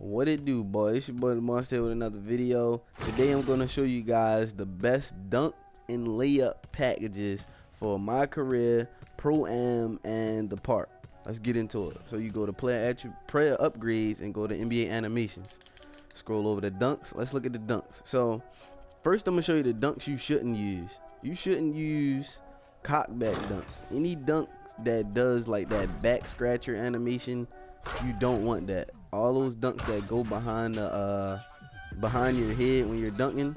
What it do, boy? It's your boy LaMonsta here with another video. Today I'm gonna show you guys the best dunk and layup packages for my career, Pro Am, and the park. Let's get into it. So you go to player upgrades and go to NBA animations. Scroll over to dunks. Let's look at the dunks. So first I'm gonna show you the dunks you shouldn't use. You shouldn't use cockback dunks. Any dunk that does like that back scratcher animation, you don't want that. All those dunks that go behind the behind your head when you're dunking,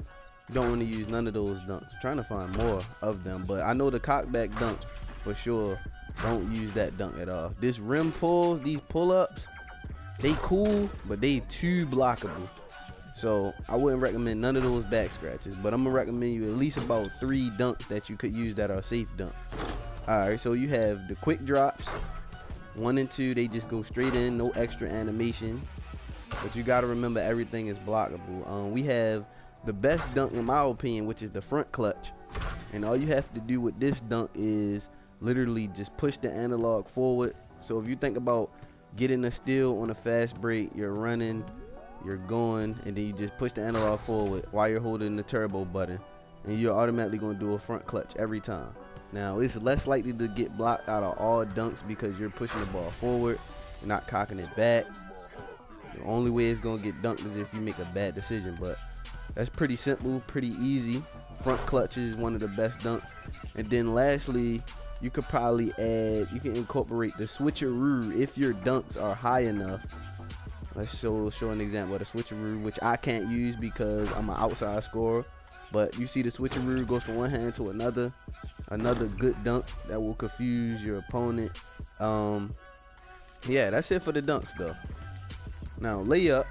you don't want to use none of those dunks. I'm trying to find more of them, but I know the cockback dunk for sure. Don't use that dunk at all. This rim pull, these pull-ups, they cool, but they too blockable. So I wouldn't recommend none of those back scratches, but I'm gonna recommend you at least about 3 dunks that you could use that are safe dunks. Alright, so you have the quick drops. 1 and 2, they just go straight in, no extra animation. But you gotta remember everything is blockable. We have the best dunk in my opinion, which is the front clutch. And all you have to do with this dunk is literally just push the analog forward. So if you think about getting a steal on a fast break, you're running, you're going, and then you just push the analog forward while you're holding the turbo button, and you're automatically going to do a front clutch every time. Now it's less likely to get blocked out of all dunks because you're pushing the ball forward, you're not cocking it back. The only way it's going to get dunked is if you make a bad decision, but that's pretty simple, pretty easy. Front clutch is one of the best dunks. And then lastly, you could probably add, you can incorporate the switcheroo if your dunks are high enough. Let's show an example of the switcheroo, which I can't use because I'm an outside scorer. But you see the switcheroo goes from one hand to another good dunk that will confuse your opponent. Yeah, that's it for the dunks though. Now layups,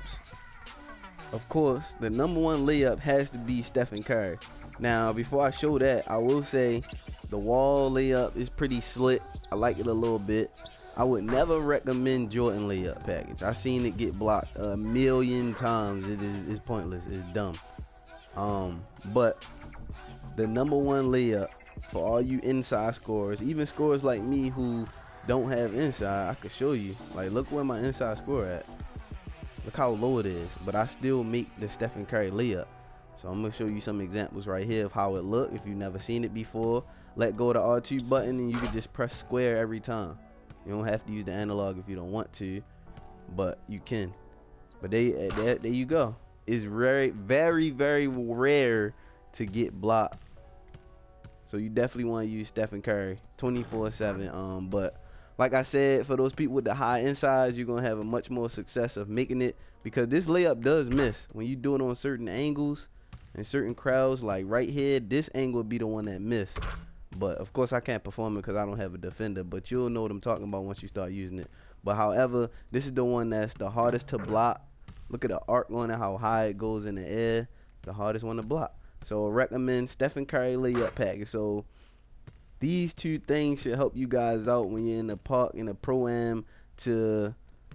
of course, the #1 layup has to be Stephen Curry. Now before I show that, I will say the wall layup is pretty slick. I like it a little bit. I would never recommend Jordan layup package. I've seen it get blocked a million times. It's pointless. It's dumb. But the #1 layup for all you inside scorers, even scorers like me who don't have inside, I could show you. Like, look where my inside score at. Look how low it is, but I still make the Stephen Curry layup. So I'm gonna show you some examples right here of how it look. If you've never seen it before, let go of the R2 button and you can just press square every time. You don't have to use the analog if you don't want to, but you can. But there you go. It's very, very, very rare to get blocked. So you definitely want to use Stephen Curry 24/7. But like I said, for those people with the high insides, you're gonna have a much more success of making it, because this layup does miss when you do it on certain angles and certain crowds. Like right here, this angle would be the one that missed. But of course I can't perform it because I don't have a defender, but you'll know what I'm talking about once you start using it. But however, this is the one that's the hardest to block. Look at the arc on it, how high it goes in the air. The hardest one to block. So I recommend Stephen Curry layup package. So these 2 things should help you guys out when you're in the park, in the Pro Am, to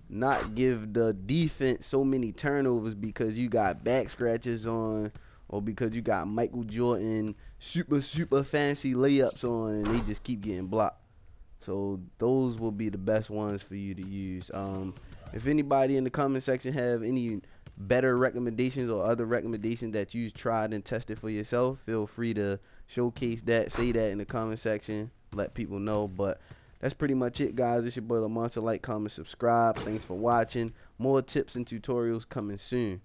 not give the defense so many turnovers because you got back scratches on, or because you got Michael Jordan super fancy layups on and they just keep getting blocked. So those will be the best ones for you to use. If anybody in the comment section have any better recommendations or other recommendations that you've tried and tested for yourself, feel free to showcase that, say that in the comment section, let people know. But that's pretty much it, guys. It's your boy LaMonsta. Like, comment, subscribe. Thanks for watching. More tips and tutorials coming soon.